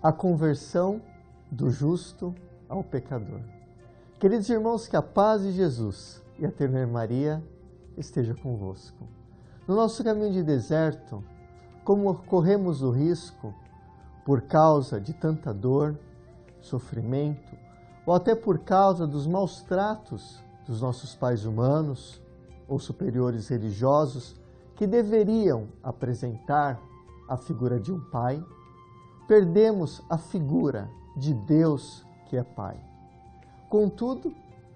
A conversão do justo ao pecador. Queridos irmãos, que a paz de Jesus e a ternura de Maria esteja convosco. No nosso caminho de deserto, como corremos o risco, por causa de tanta dor, sofrimento, ou até por causa dos maus tratos dos nossos pais humanos ou superiores religiosos, que deveriam apresentar a figura de um pai, perdemos a figura de Deus que é Pai. Contudo,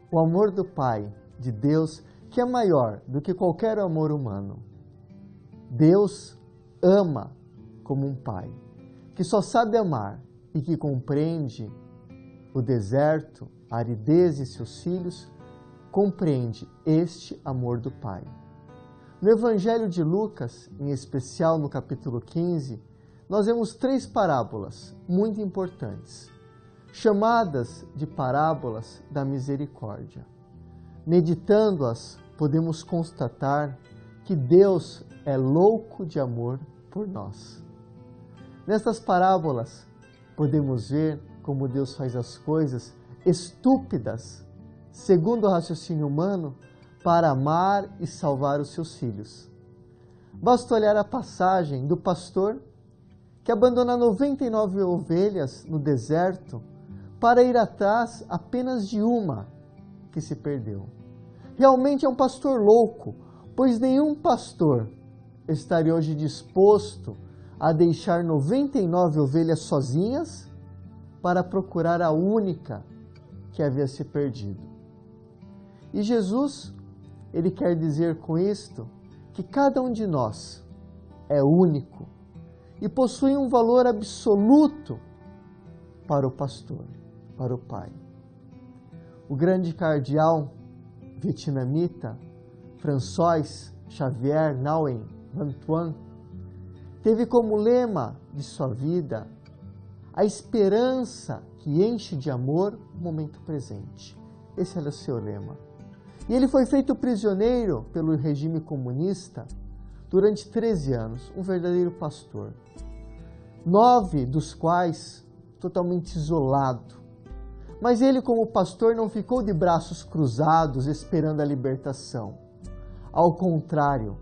o amor do Pai, de Deus, que é maior do que qualquer amor humano. Deus ama como um pai, que só sabe amar e que compreende o deserto, a aridez de seus filhos, compreende este amor do Pai. No Evangelho de Lucas, em especial no capítulo 15, nós vemos 3 parábolas muito importantes, chamadas de parábolas da misericórdia. Meditando-as, podemos constatar que Deus é louco de amor por nós. Nestas parábolas, podemos ver como Deus faz as coisas estúpidas, segundo o raciocínio humano, para amar e salvar os seus filhos. Basta olhar a passagem do pastor que abandona 99 ovelhas no deserto para ir atrás apenas de uma que se perdeu. Realmente é um pastor louco, pois nenhum pastor estaria hoje disposto a deixar 99 ovelhas sozinhas para procurar a única que havia se perdido. E Jesus, ele quer dizer com isto que cada um de nós é único e possui um valor absoluto para o pastor, para o pai. O grande cardeal vietnamita François Xavier Nguyen Van Thuan teve como lema de sua vida a esperança que enche de amor o momento presente. Esse era o seu lema. E ele foi feito prisioneiro pelo regime comunista durante 13 anos, um verdadeiro pastor. 9 dos quais totalmente isolado. Mas ele, como pastor, não ficou de braços cruzados esperando a libertação. Ao contrário,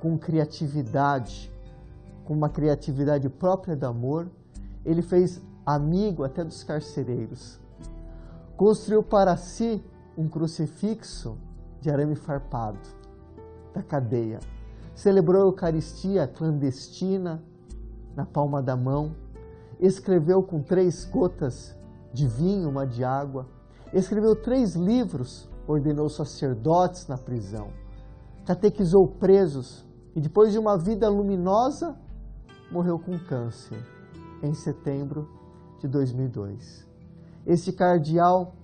com criatividade, com uma criatividade própria do amor, ele fez amigo até dos carcereiros. Construiu para si um crucifixo de arame farpado da cadeia. Celebrou a Eucaristia clandestina na palma da mão. Escreveu com 3 gotas de vinho, uma de água. Escreveu 3 livros, ordenou sacerdotes na prisão. Catequizou presos e depois de uma vida luminosa, morreu com câncer em setembro de 2002. Esse cardeal,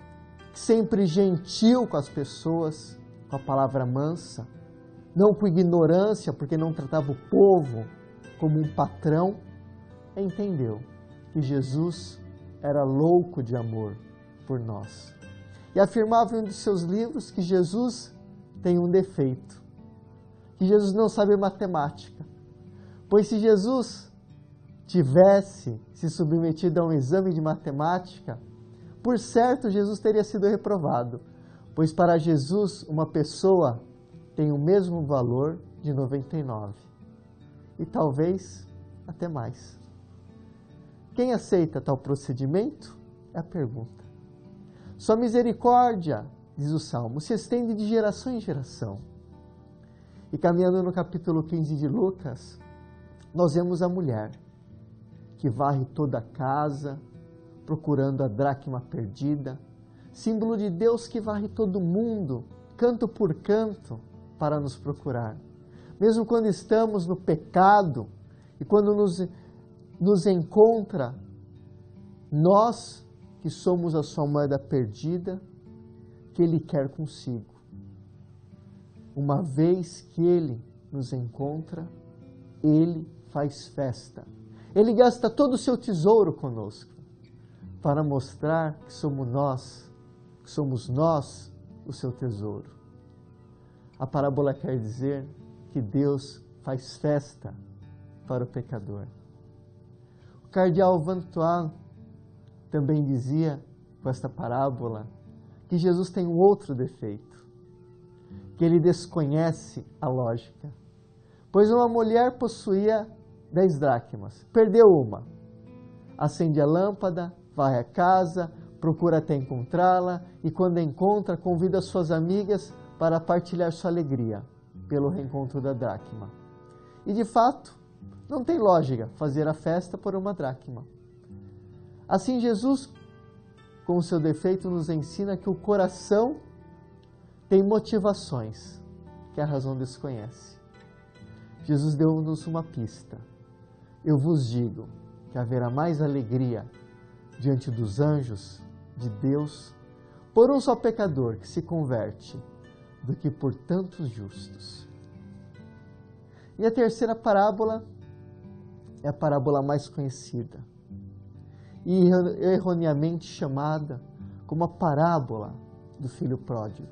sempre gentil com as pessoas, com a palavra mansa, não com ignorância, porque não tratava o povo como um patrão, entendeu que Jesus era louco de amor por nós. E afirmava em um de seus livros que Jesus tem um defeito, que Jesus não sabe matemática, pois se Jesus tivesse se submetido a um exame de matemática, por certo Jesus teria sido reprovado, pois para Jesus uma pessoa tem o mesmo valor de 99, e talvez até mais. Quem aceita tal procedimento? É a pergunta. Sua misericórdia, diz o Salmo, se estende de geração em geração. E caminhando no capítulo 15 de Lucas, nós vemos a mulher que varre toda a casa, procurando a dracma perdida, símbolo de Deus que varre todo mundo, canto por canto, para nos procurar. Mesmo quando estamos no pecado e quando nos encontra, nós que somos a sua moeda perdida, que Ele quer consigo. Uma vez que Ele nos encontra, Ele faz festa. Ele gasta todo o seu tesouro conosco, para mostrar que somos nós o seu tesouro. A parábola quer dizer que Deus faz festa para o pecador. O cardeal Van Thuan também dizia com esta parábola que Jesus tem um outro defeito, que ele desconhece a lógica. Pois uma mulher possuía 10 dracmas, perdeu uma. Acende a lâmpada, vai à casa, procura até encontrá-la e quando encontra, convida suas amigas para partilhar sua alegria pelo reencontro da dracma. E de fato, não tem lógica fazer a festa por uma dracma. Assim, Jesus, com o seu defeito, nos ensina que o coração tem motivações que a razão desconhece. Jesus deu-nos uma pista. Eu vos digo que haverá mais alegria diante dos anjos de Deus por um só pecador que se converte do que por tantos justos. E a terceira parábola é a parábola mais conhecida e erroneamente chamada como a parábola do filho pródigo,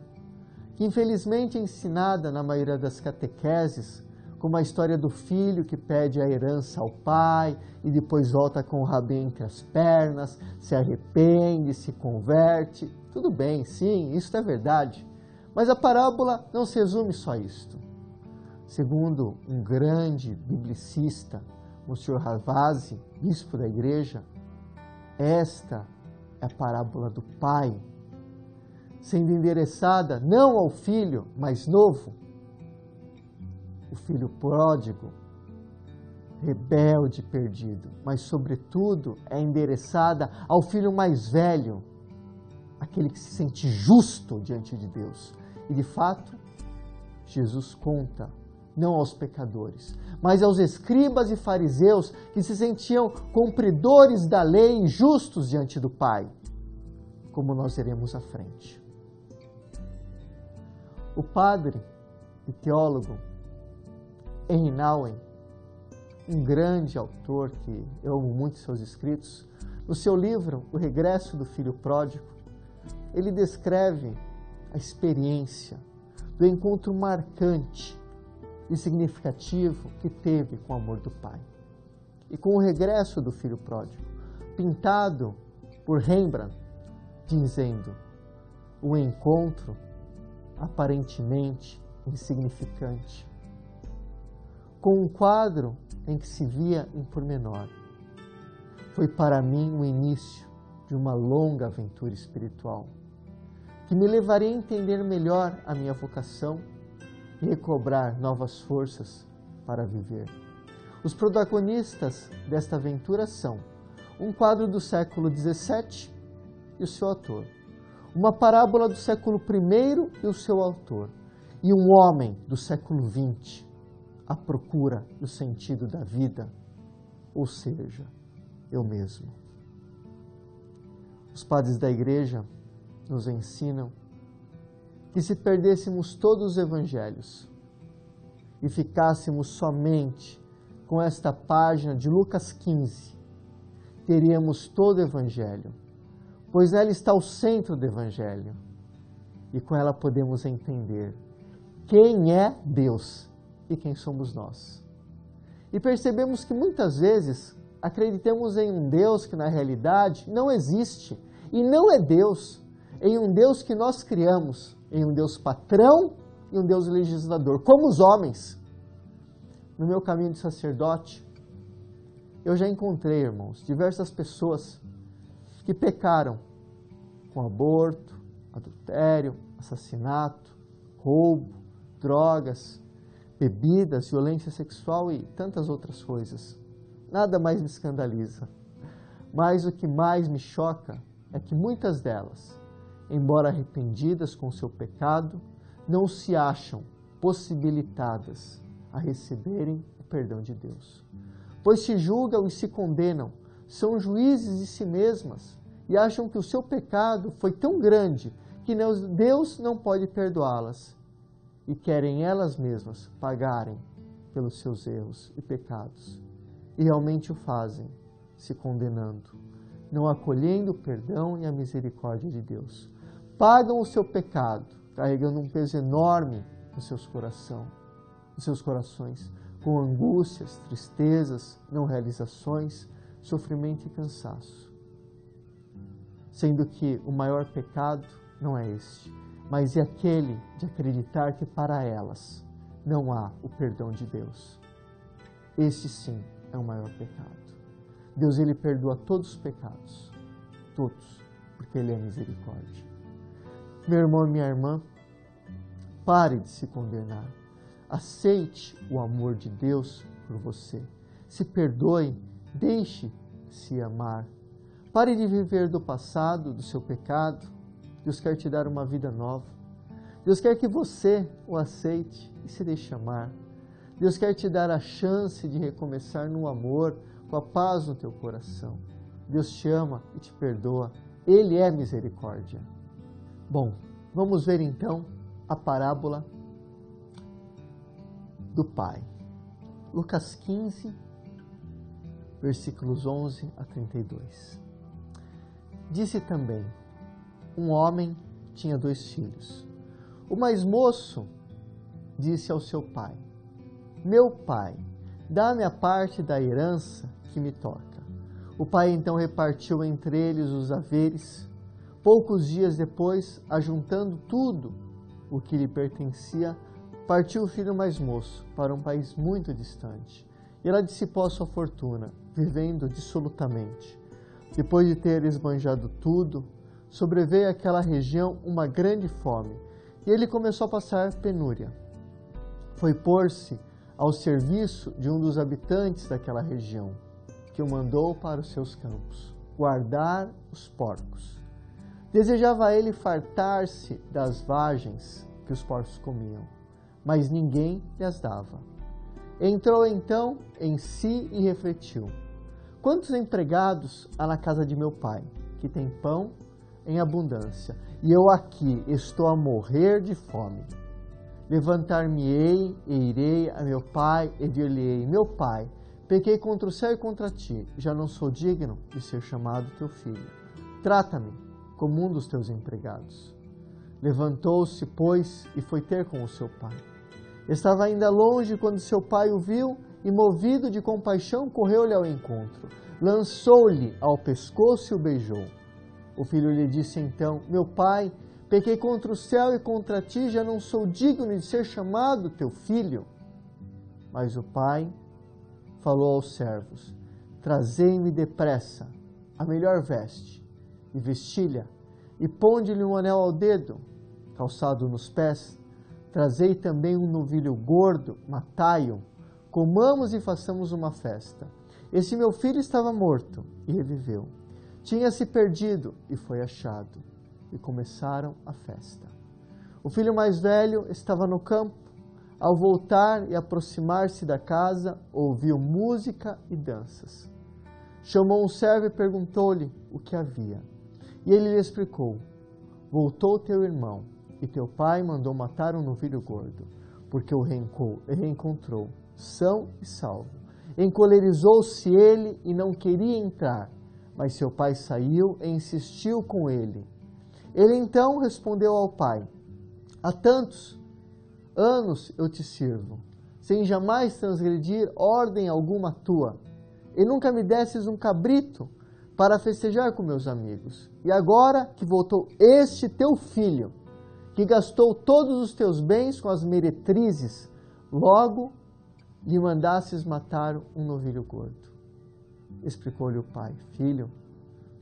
que infelizmente é ensinada na maioria das catequeses como a história do filho que pede a herança ao pai e depois volta com o rabinho entre as pernas, se arrepende, se converte. Tudo bem, sim, isso é verdade. Mas a parábola não se resume só a isto. Segundo um grande biblicista, Monsignor Ravasi, bispo da igreja, esta é a parábola do pai, sendo endereçada não ao filho mais novo, o filho pródigo, rebelde, perdido, mas sobretudo é endereçada ao filho mais velho, aquele que se sente justo diante de Deus. E de fato, Jesus conta não aos pecadores, mas aos escribas e fariseus que se sentiam cumpridores da lei e justos diante do Pai, como nós veremos à frente. O padre e teólogo Henri Nouwen, um grande autor que eu amo muito seus escritos, no seu livro O Regresso do Filho Pródigo, ele descreve a experiência do encontro marcante e significativo que teve com o amor do Pai. E com o regresso do filho pródigo, pintado por Rembrandt, dizendo o encontro aparentemente insignificante, com um quadro em que se via em pormenor. Foi para mim o início de uma longa aventura espiritual, que me levaria a entender melhor a minha vocação e recobrar novas forças para viver. Os protagonistas desta aventura são um quadro do século XVII e o seu autor, uma parábola do século I e o seu autor, e um homem do século XX à procura do sentido da vida, ou seja, eu mesmo. Os padres da igreja nos ensinam que se perdêssemos todos os evangelhos e ficássemos somente com esta página de Lucas 15, teríamos todo o evangelho, pois nela está o centro do evangelho e com ela podemos entender quem é Deus e quem somos nós. E percebemos que muitas vezes acreditamos em um Deus que na realidade não existe e não é Deus, em um Deus que nós criamos, em um Deus patrão e um Deus legislador, como os homens. No meu caminho de sacerdote, eu já encontrei, irmãos, diversas pessoas que pecaram com aborto, adultério, assassinato, roubo, drogas, bebidas, violência sexual e tantas outras coisas. Nada mais me escandaliza. Mas o que mais me choca é que muitas delas, embora arrependidas com seu pecado, não se acham possibilitadas a receberem o perdão de Deus. Pois se julgam e se condenam, são juízes de si mesmas e acham que o seu pecado foi tão grande que Deus não pode perdoá-las e querem elas mesmas pagarem pelos seus erros e pecados. E realmente o fazem, se condenando, não acolhendo o perdão e a misericórdia de Deus. Pagam o seu pecado, carregando um peso enorme nos seus corações, com angústias, tristezas, não realizações, sofrimento e cansaço. sendo que o maior pecado não é este, mas é aquele de acreditar que para elas não há o perdão de Deus. Este sim é o maior pecado. Deus, ele perdoa todos os pecados, todos, porque ele é misericórdia. Meu irmão e minha irmã, pare de se condenar. Aceite o amor de Deus por você. Se perdoe, deixe-se amar. Pare de viver do passado, do seu pecado. Deus quer te dar uma vida nova. Deus quer que você o aceite e se deixe amar. Deus quer te dar a chance de recomeçar no amor, com a paz no teu coração. Deus te ama e te perdoa. Ele é misericórdia. Bom, vamos ver então a parábola do Pai. Lucas 15, versículos 11 a 32. Disse também, um homem tinha 2 filhos. O mais moço disse ao seu pai, meu pai, dá-me a parte da herança que me toca. O pai então repartiu entre eles os haveres. Poucos dias depois, ajuntando tudo o que lhe pertencia, partiu o filho mais moço para um país muito distante. E ela dissipou a sua fortuna, vivendo dissolutamente. Depois de ter esbanjado tudo, sobreveio àquela região uma grande fome, e ele começou a passar penúria. Foi pôr-se ao serviço de um dos habitantes daquela região, que o mandou para os seus campos, guardar os porcos. Desejava ele fartar-se das vagens que os porcos comiam, mas ninguém lhes dava. Entrou então em si e refletiu, quantos empregados há na casa de meu pai, que tem pão em abundância, e eu aqui estou a morrer de fome. Levantar-me-ei e irei a meu pai e dir-lhe-ei, meu pai, pequei contra o céu e contra ti, já não sou digno de ser chamado teu filho. Trata-me como um dos teus empregados. Levantou-se, pois, e foi ter com o seu pai. Estava ainda longe quando seu pai o viu e, movido de compaixão, correu-lhe ao encontro. Lançou-lhe ao pescoço e o beijou. O filho lhe disse então, meu pai, pequei contra o céu e contra ti, já não sou digno de ser chamado teu filho. Mas o pai falou aos servos, trazei-me depressa a melhor veste e vestilha, e ponde-lhe um anel ao dedo, calçado nos pés, trazei também um novilho gordo, matai-o, comamos e façamos uma festa. Esse meu filho estava morto e reviveu. Tinha-se perdido e foi achado. E começaram a festa. O filho mais velho estava no campo. Ao voltar e aproximar-se da casa, ouviu música e danças. Chamou um servo e perguntou-lhe o que havia. E ele lhe explicou, voltou teu irmão, e teu pai mandou matar um novilho gordo, porque o reencontrou, são e salvo. Encolerizou-se ele e não queria entrar, mas seu pai saiu e insistiu com ele. Ele então respondeu ao pai, há tantos anos eu te sirvo, sem jamais transgredir ordem alguma tua, e nunca me desses um cabrito para festejar com meus amigos. E agora que voltou este teu filho, que gastou todos os teus bens com as meretrizes, logo lhe mandasses matar um novilho gordo. Explicou-lhe o pai, filho,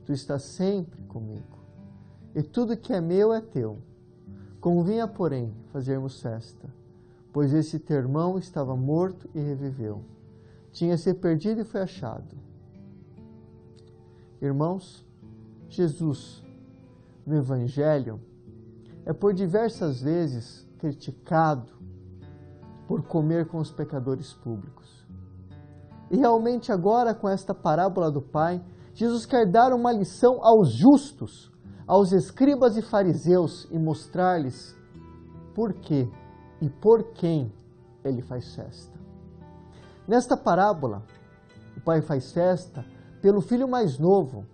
tu estás sempre comigo, e tudo que é meu é teu. Convinha, porém, fazermos festa, pois esse teu irmão estava morto e reviveu. Tinha se perdido e foi achado. Irmãos, Jesus, no Evangelho, é por diversas vezes criticado por comer com os pecadores públicos. E realmente agora, com esta parábola do Pai, Jesus quer dar uma lição aos justos, aos escribas e fariseus, e mostrar-lhes por que e por quem ele faz festa. Nesta parábola, o Pai faz festa pelo filho mais novo,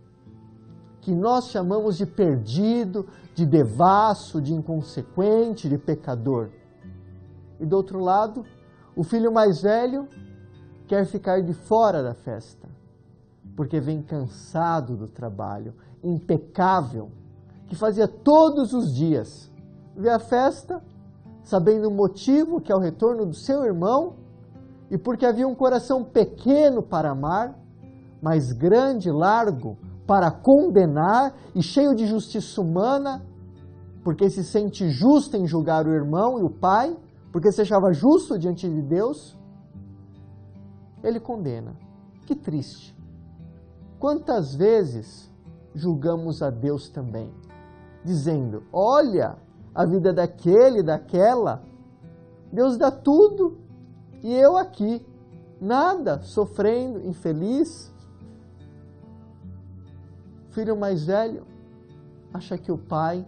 que nós chamamos de perdido, de devasso, de inconsequente, de pecador. E do outro lado, o filho mais velho quer ficar de fora da festa, porque vem cansado do trabalho, impecável, que fazia todos os dias. Vê a festa, sabendo o motivo que é o retorno do seu irmão, e porque havia um coração pequeno para amar, mas grande e largo para condenar e cheio de justiça humana, porque se sente justo em julgar o irmão e o pai, porque se achava justo diante de Deus, ele condena. Que triste. Quantas vezes julgamos a Deus também, dizendo, olha, a vida daquele, daquela, Deus dá tudo e eu aqui, nada, sofrendo, infeliz. O filho mais velho acha que o pai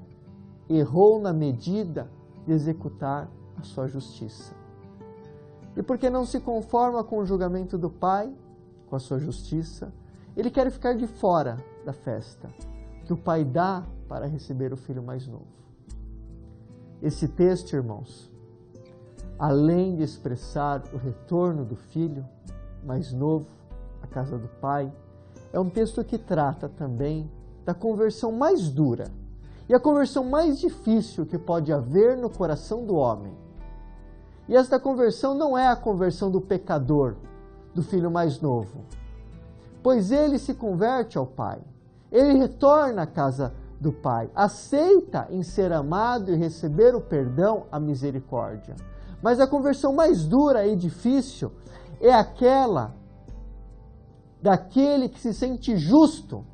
errou na medida de executar a sua justiça. E porque não se conforma com o julgamento do pai, com a sua justiça, ele quer ficar de fora da festa que o pai dá para receber o filho mais novo. Esse texto, irmãos, além de expressar o retorno do filho mais novo à casa do pai, é um texto que trata também da conversão mais dura e a conversão mais difícil que pode haver no coração do homem. E esta conversão não é a conversão do pecador, do filho mais novo, pois ele se converte ao pai, ele retorna à casa do pai, aceita em ser amado e receber o perdão, a misericórdia. Mas a conversão mais dura e difícil é aquela daquele que se sente justo,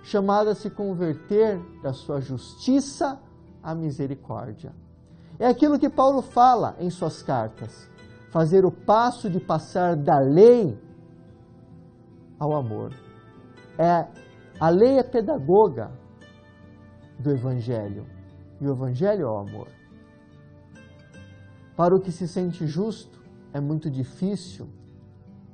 chamado a se converter da sua justiça à misericórdia. É aquilo que Paulo fala em suas cartas, fazer o passo de passar da lei ao amor. A lei é pedagoga do Evangelho, e o Evangelho é o amor. Para o que se sente justo, é muito difícil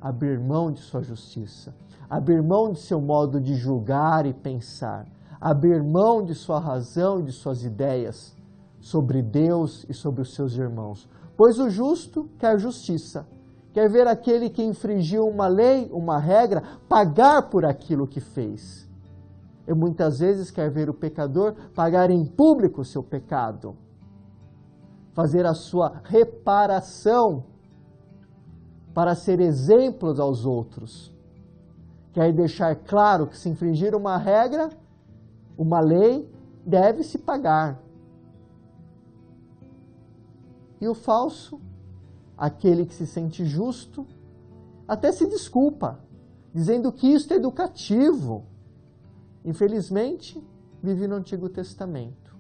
abrir mão de sua justiça, abrir mão de seu modo de julgar e pensar, abrir mão de sua razão e de suas ideias sobre Deus e sobre os seus irmãos. Pois o justo quer justiça, quer ver aquele que infringiu uma lei, uma regra, pagar por aquilo que fez. E muitas vezes quer ver o pecador pagar em público o seu pecado, fazer a sua reparação para ser exemplos aos outros. Quer deixar claro que se infringir uma regra, uma lei, deve-se pagar. E o falso, aquele que se sente justo, até se desculpa, dizendo que isto é educativo. Infelizmente, vive no Antigo Testamento.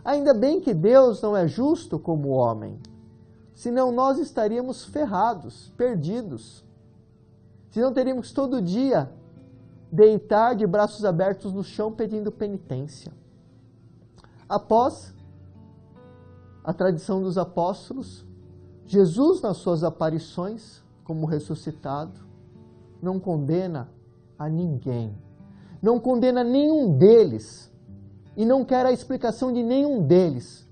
Ainda bem que Deus não é justo como o homem, senão nós estaríamos ferrados, perdidos. Senão teríamos todo dia deitar de braços abertos no chão pedindo penitência. Após a tradição dos apóstolos, Jesus, nas suas aparições como ressuscitado, não condena a ninguém, não condena nenhum deles e não quer a explicação de nenhum deles,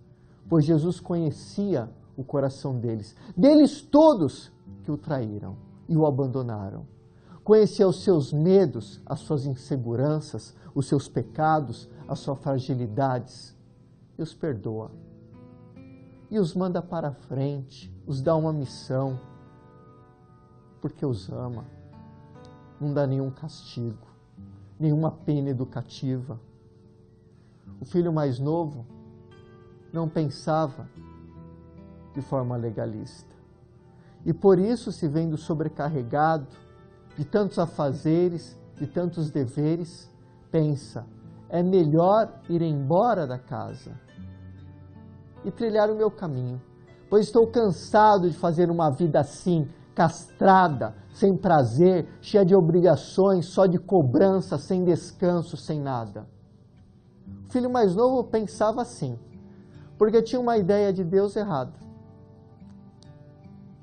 pois Jesus conhecia o coração deles todos que o traíram e o abandonaram. Conhecia os seus medos, as suas inseguranças, os seus pecados, as suas fragilidades e os perdoa. E os manda para frente, os dá uma missão, porque os ama. Não dá nenhum castigo, nenhuma pena educativa. O filho mais novo não pensava de forma legalista. E por isso, se vendo sobrecarregado de tantos afazeres, de tantos deveres, pensa, é melhor ir embora da casa e trilhar o meu caminho, pois estou cansado de fazer uma vida assim, castrada, sem prazer, cheia de obrigações, só de cobrança, sem descanso, sem nada. O filho mais novo pensava assim, porque tinha uma ideia de Deus errada.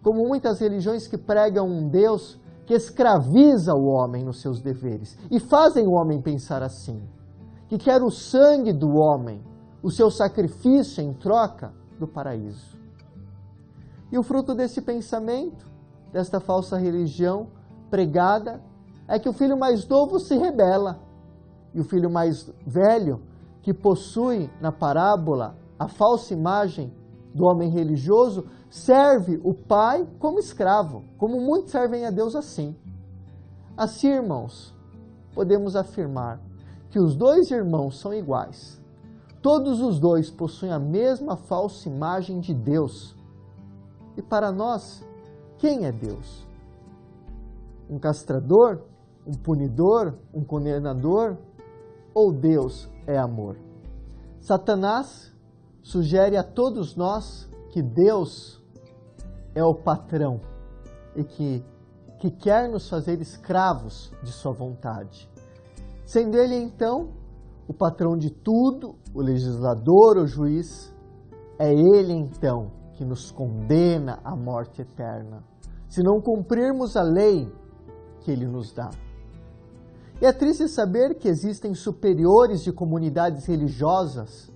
Como muitas religiões que pregam um Deus que escraviza o homem nos seus deveres e fazem o homem pensar assim, que quer o sangue do homem, o seu sacrifício em troca do paraíso. E o fruto desse pensamento, desta falsa religião pregada, é que o filho mais novo se rebela. E o filho mais velho, que possui na parábola a falsa imagem do homem religioso, serve o pai como escravo, como muitos servem a Deus assim. Assim, irmãos, podemos afirmar que os dois irmãos são iguais. Todos os dois possuem a mesma falsa imagem de Deus. E para nós, quem é Deus? Um castrador? Um punidor? Um condenador? Ou Deus é amor? Satanás sugere a todos nós que Deus é o patrão e que quer nos fazer escravos de sua vontade. Sendo ele, então, o patrão de tudo, o legislador, o juiz, é ele, então, que nos condena à morte eterna, se não cumprirmos a lei que ele nos dá. E é triste saber que existem superiores de comunidades religiosas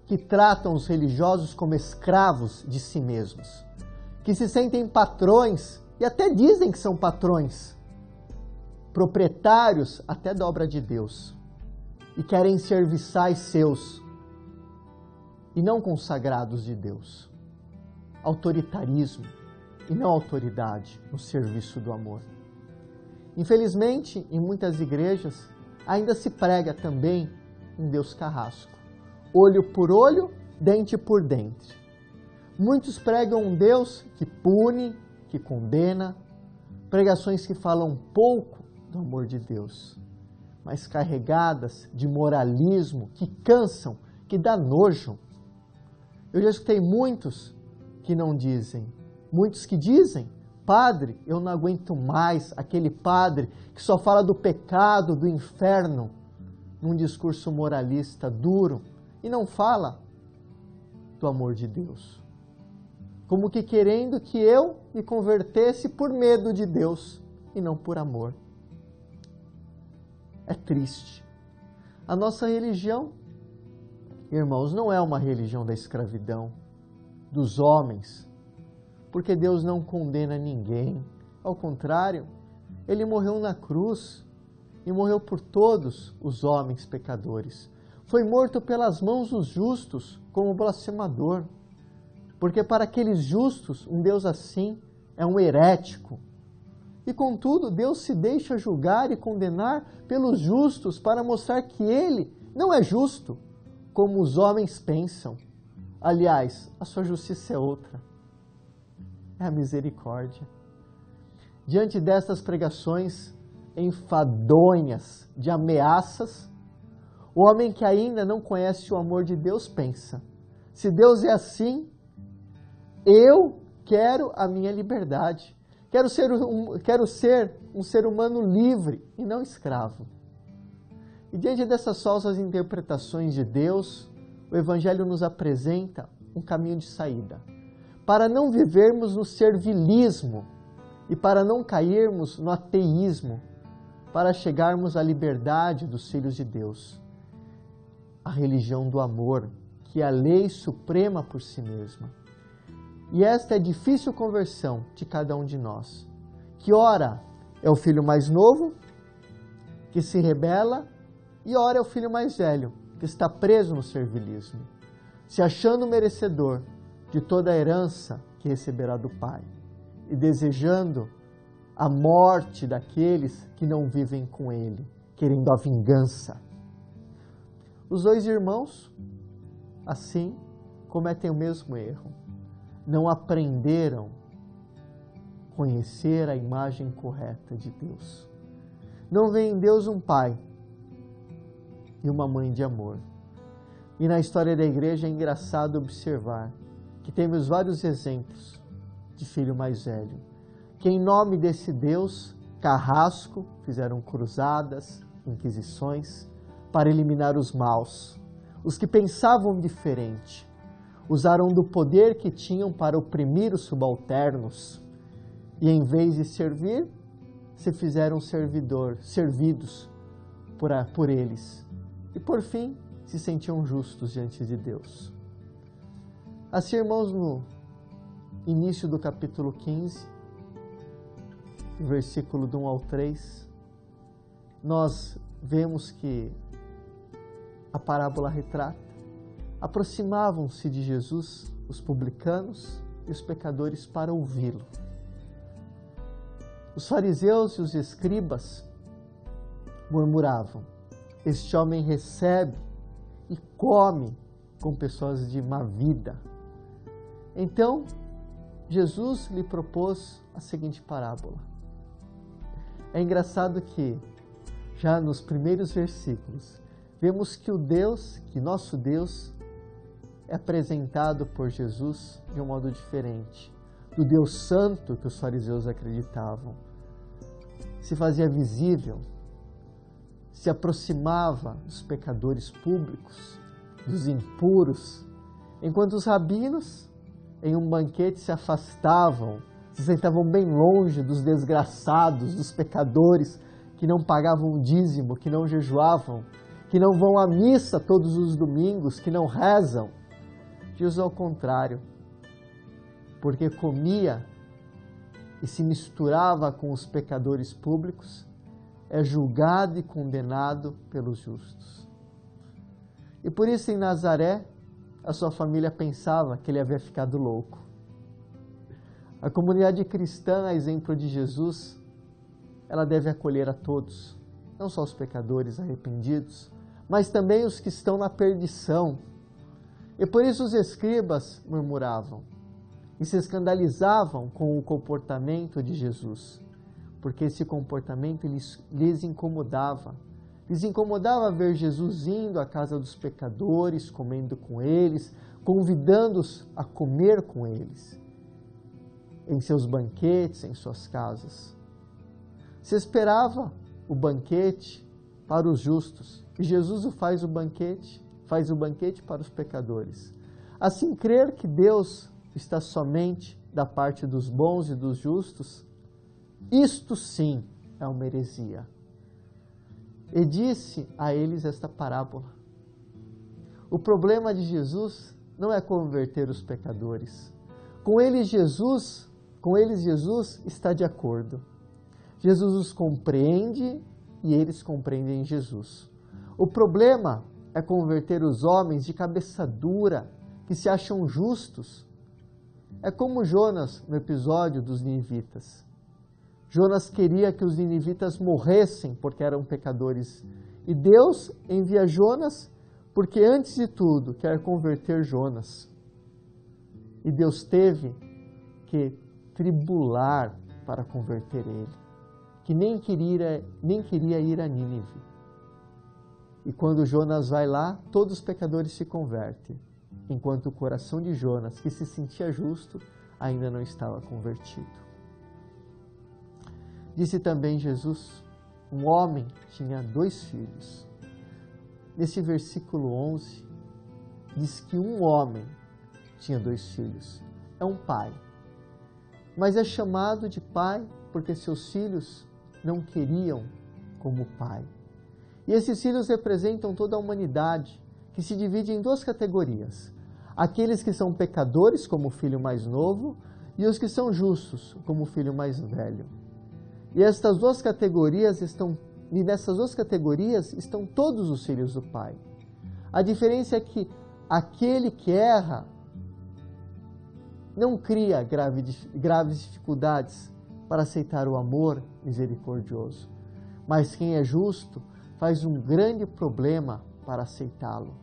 que tratam os religiosos como escravos de si mesmos, que se sentem patrões e até dizem que são patrões, proprietários até da obra de Deus, e querem serviçais seus e não consagrados de Deus. Autoritarismo e não autoridade no serviço do amor. Infelizmente, em muitas igrejas, ainda se prega também um Deus carrasco. Olho por olho, dente por dente. Muitos pregam um Deus que pune, que condena, pregações que falam pouco do amor de Deus, mas carregadas de moralismo, que cansam, que dá nojo. Eu já escutei muitos que não dizem, muitos que dizem: padre, eu não aguento mais aquele padre que só fala do pecado, do inferno, num discurso moralista duro, e não fala do amor de Deus. Como que querendo que eu me convertesse por medo de Deus e não por amor. É triste. A nossa religião, irmãos, não é uma religião da escravidão, dos homens, porque Deus não condena ninguém. Ao contrário, Ele morreu na cruz e morreu por todos os homens pecadores. Foi morto pelas mãos dos justos como blasfemador, porque para aqueles justos, um Deus assim é um herético. E contudo, Deus se deixa julgar e condenar pelos justos para mostrar que Ele não é justo, como os homens pensam. Aliás, a sua justiça é outra. É a misericórdia. Diante destas pregações enfadonhas de ameaças, o homem que ainda não conhece o amor de Deus pensa: se Deus é assim, eu quero a minha liberdade. Quero ser um ser humano livre e não escravo. E diante dessas falsas interpretações de Deus, o Evangelho nos apresenta um caminho de saída, para não vivermos no servilismo e para não cairmos no ateísmo, para chegarmos à liberdade dos filhos de Deus. A religião do amor, que é a lei suprema por si mesma. E esta é a difícil conversão de cada um de nós, que ora é o filho mais novo, que se rebela, e ora é o filho mais velho, que está preso no servilismo, se achando merecedor de toda a herança que receberá do Pai, e desejando a morte daqueles que não vivem com Ele, querendo a vingança. Os dois irmãos, assim, cometem o mesmo erro. Não aprenderam a conhecer a imagem correta de Deus. Não vê em Deus um pai e uma mãe de amor. E na história da igreja é engraçado observar que temos vários exemplos de filho mais velho, que em nome desse Deus carrasco fizeram cruzadas, inquisições, para eliminar os maus, os que pensavam diferente. Usaram do poder que tinham para oprimir os subalternos e, em vez de servir, se fizeram servidos por eles. E, por fim, se sentiam justos diante de Deus. Assim, irmãos, no início do capítulo 15, versículo do 1 ao 3, nós vemos que a parábola retrata, aproximavam-se de Jesus os publicanos e os pecadores para ouvi-lo. Os fariseus e os escribas murmuravam: este homem recebe e come com pessoas de má vida. Então, Jesus lhe propôs a seguinte parábola. É engraçado que, já nos primeiros versículos, vemos que nosso Deus, é apresentado por Jesus de um modo diferente do Deus Santo que os fariseus acreditavam. Se fazia visível, se aproximava dos pecadores públicos, dos impuros, enquanto os rabinos, em um banquete, se afastavam, se sentavam bem longe dos desgraçados, dos pecadores que não pagavam dízimo, que não jejuavam, que não vão à missa todos os domingos, que não rezam. Jesus, ao contrário, porque comia e se misturava com os pecadores públicos, é julgado e condenado pelos justos. E por isso, em Nazaré, a sua família pensava que ele havia ficado louco. A comunidade cristã, a exemplo de Jesus, ela deve acolher a todos, não só os pecadores arrependidos, mas também os que estão na perdição. E por isso os escribas murmuravam e se escandalizavam com o comportamento de Jesus, porque esse comportamento lhes incomodava. Lhes incomodava ver Jesus indo à casa dos pecadores, comendo com eles, convidando-os a comer com eles, em seus banquetes, em suas casas. Se esperava o banquete para os justos, e Jesus faz o banquete para os pecadores. Assim, crer que Deus está somente da parte dos bons e dos justos, isto sim é uma heresia. E disse a eles esta parábola. O problema de Jesus não é converter os pecadores. Com eles Jesus está de acordo. Jesus os compreende e eles compreendem Jesus. O problema é converter os homens de cabeça dura, que se acham justos. É como Jonas no episódio dos ninivitas. Jonas queria que os ninivitas morressem porque eram pecadores. E Deus envia Jonas porque, antes de tudo, quer converter Jonas. E Deus teve que tribular para converter ele, que nem queria ir a Nínive. E quando Jonas vai lá, todos os pecadores se convertem, enquanto o coração de Jonas, que se sentia justo, ainda não estava convertido. Disse também Jesus, um homem tinha 2 filhos. Nesse versículo 11, diz que um homem tinha 2 filhos. É um pai. Mas é chamado de pai porque seus filhos não queriam como pai. E esses filhos representam toda a humanidade, que se divide em 2 categorias. Aqueles que são pecadores, como o filho mais novo, e os que são justos, como o filho mais velho. E nessas 2 categorias estão todos os filhos do Pai. A diferença é que aquele que erra não cria graves dificuldades para aceitar o amor misericordioso. Mas quem é justo faz um grande problema para aceitá-lo.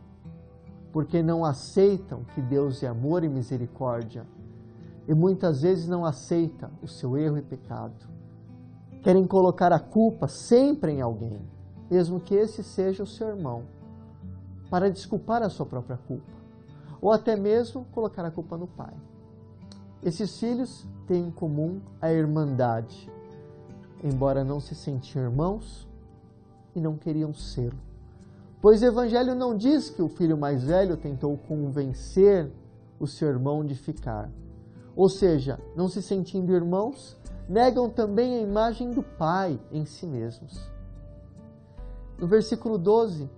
Porque não aceitam que Deus é amor e misericórdia. E muitas vezes não aceita o seu erro e pecado. Querem colocar a culpa sempre em alguém, mesmo que esse seja o seu irmão, para desculpar a sua própria culpa, ou até mesmo colocar a culpa no pai. Esses filhos têm em comum a irmandade, embora não se sentiam irmãos e não queriam sê-lo. Pois o Evangelho não diz que o filho mais velho tentou convencer o seu irmão de ficar. Ou seja, não se sentindo irmãos, negam também a imagem do pai em si mesmos. No versículo 12,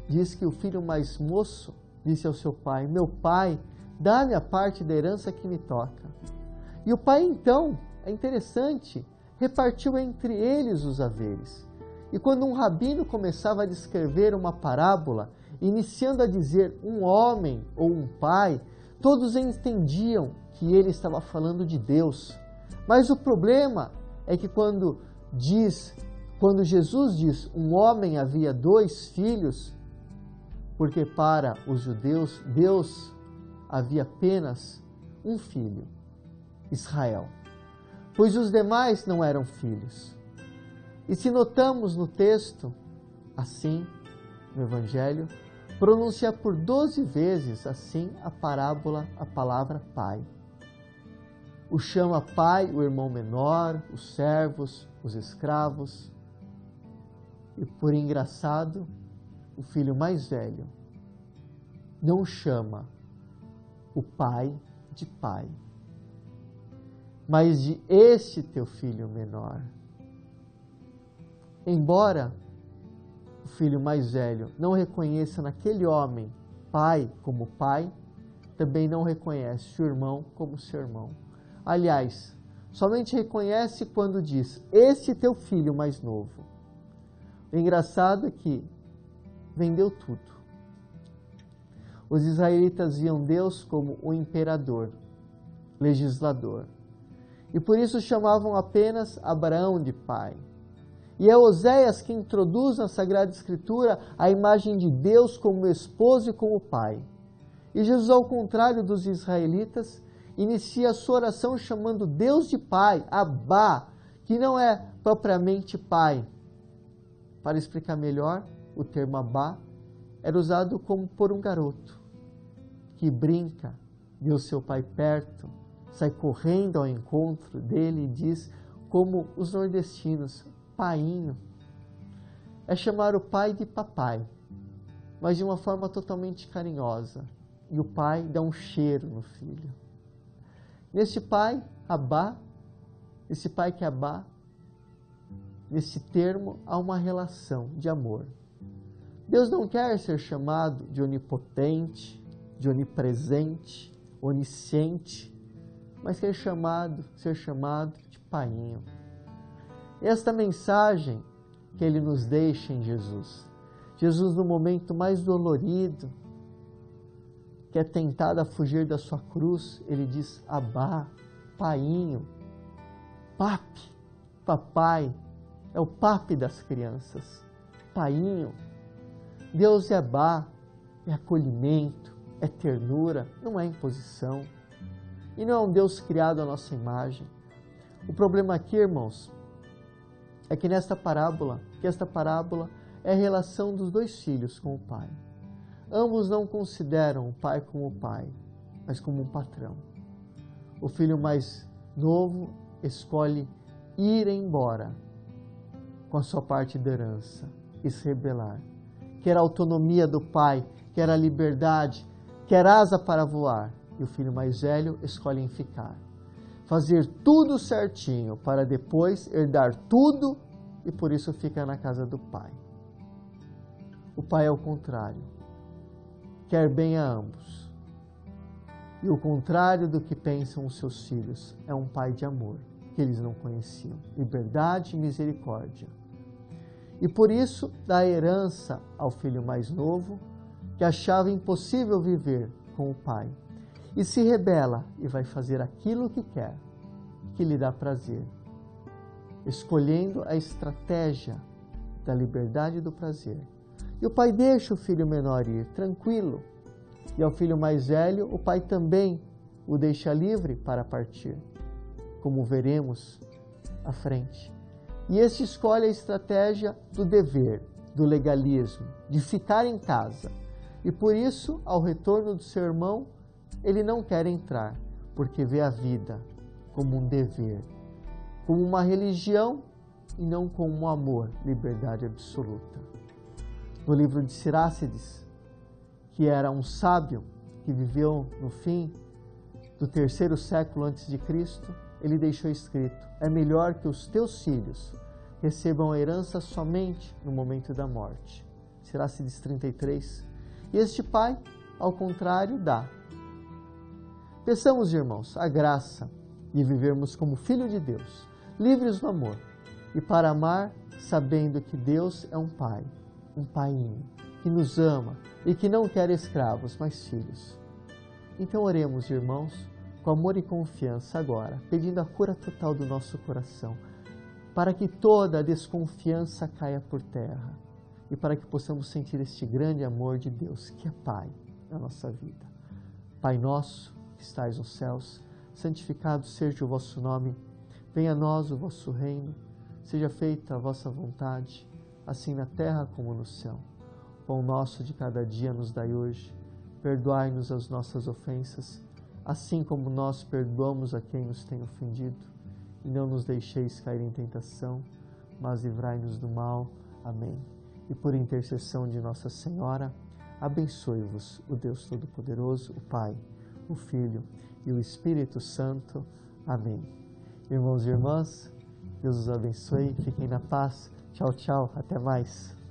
diz que o filho mais moço disse ao seu pai, meu pai, dá-me a parte da herança que me toca. E o pai então, é interessante, repartiu entre eles os haveres. E quando um rabino começava a descrever uma parábola, iniciando a dizer um homem ou um pai, todos entendiam que ele estava falando de Deus. Mas o problema é que quando Jesus diz um homem havia 2 filhos, porque para os judeus Deus havia apenas um filho, Israel, pois os demais não eram filhos. E se notamos no texto, assim, no Evangelho, pronuncia por 12 vezes assim a parábola, a palavra pai. O chama pai o irmão menor, os servos, os escravos. E por engraçado, o filho mais velho não chama o pai de pai, mas de este teu filho menor. Embora o filho mais velho não reconheça naquele homem pai como pai, também não reconhece o irmão como seu irmão. Aliás, somente reconhece quando diz, este teu filho mais novo. O engraçado é que vendeu tudo. Os israelitas viam Deus como o imperador, legislador. E por isso chamavam apenas Abraão de pai. E é Oséias que introduz na Sagrada Escritura a imagem de Deus como esposo e como pai. E Jesus, ao contrário dos israelitas, inicia a sua oração chamando Deus de pai, Abá, que não é propriamente pai. Para explicar melhor, o termo Abá era usado como por um garoto que brinca, vê o seu pai perto, sai correndo ao encontro dele e diz, como os nordestinos, painho. É chamar o pai de papai, mas de uma forma totalmente carinhosa. E o pai dá um cheiro no filho. Neste pai, Abá, esse pai que é Abá, nesse termo há uma relação de amor. Deus não quer ser chamado de onipotente, de onipresente, onisciente, mas quer ser chamado de painho. Esta mensagem que ele nos deixa em Jesus. Jesus, no momento mais dolorido, que é tentado a fugir da sua cruz, ele diz, Abá, painho, papi, papai, é o papi das crianças, painho. Deus é Abá, é acolhimento, é ternura, não é imposição. E não é um Deus criado à nossa imagem. O problema aqui, irmãos, é que esta parábola é a relação dos 2 filhos com o pai. Ambos não consideram o pai como pai, mas como um patrão. O filho mais novo escolhe ir embora com a sua parte da herança e se rebelar. Quer a autonomia do pai, quer a liberdade, quer asa para voar. E o filho mais velho escolhe ficar. Fazer tudo certinho para depois herdar tudo e por isso fica na casa do pai. O pai é o contrário. Quer bem a ambos. E o contrário do que pensam os seus filhos é um pai de amor, que eles não conheciam. Liberdade e misericórdia. E por isso dá herança ao filho mais novo, que achava impossível viver com o pai. E se rebela e vai fazer aquilo que quer, que lhe dá prazer, escolhendo a estratégia da liberdade e do prazer. E o pai deixa o filho menor ir, tranquilo. E ao filho mais velho, o pai também o deixa livre para partir, como veremos à frente. E este escolhe a estratégia do dever, do legalismo, de ficar em casa. E por isso, ao retorno do seu irmão, ele não quer entrar, porque vê a vida como um dever, como uma religião e não como um amor, liberdade absoluta. No livro de Sirácides, que era um sábio que viveu no fim do 3º século a.C., ele deixou escrito, é melhor que os teus filhos recebam a herança somente no momento da morte. Sirácides 33. E este pai, ao contrário, dá. Peçamos, irmãos, a graça de vivermos como filho de Deus, livres no amor, e para amar sabendo que Deus é um Paiinho, que nos ama e que não quer escravos, mas filhos. Então oremos, irmãos, com amor e confiança agora, pedindo a cura total do nosso coração, para que toda a desconfiança caia por terra e para que possamos sentir este grande amor de Deus, que é Pai na nossa vida. Pai nosso, que estais nos céus, santificado seja o vosso nome, venha a nós o vosso reino, seja feita a vossa vontade, assim na terra como no céu. O pão nosso de cada dia nos dai hoje, perdoai-nos as nossas ofensas, assim como nós perdoamos a quem nos tem ofendido, e não nos deixeis cair em tentação, mas livrai-nos do mal. Amém. E por intercessão de Nossa Senhora, abençoe-vos o Deus Todo-Poderoso, o Pai, o Filho e o Espírito Santo. Amém. Irmãos e irmãs, Deus os abençoe, fiquem na paz. Tchau, tchau, até mais.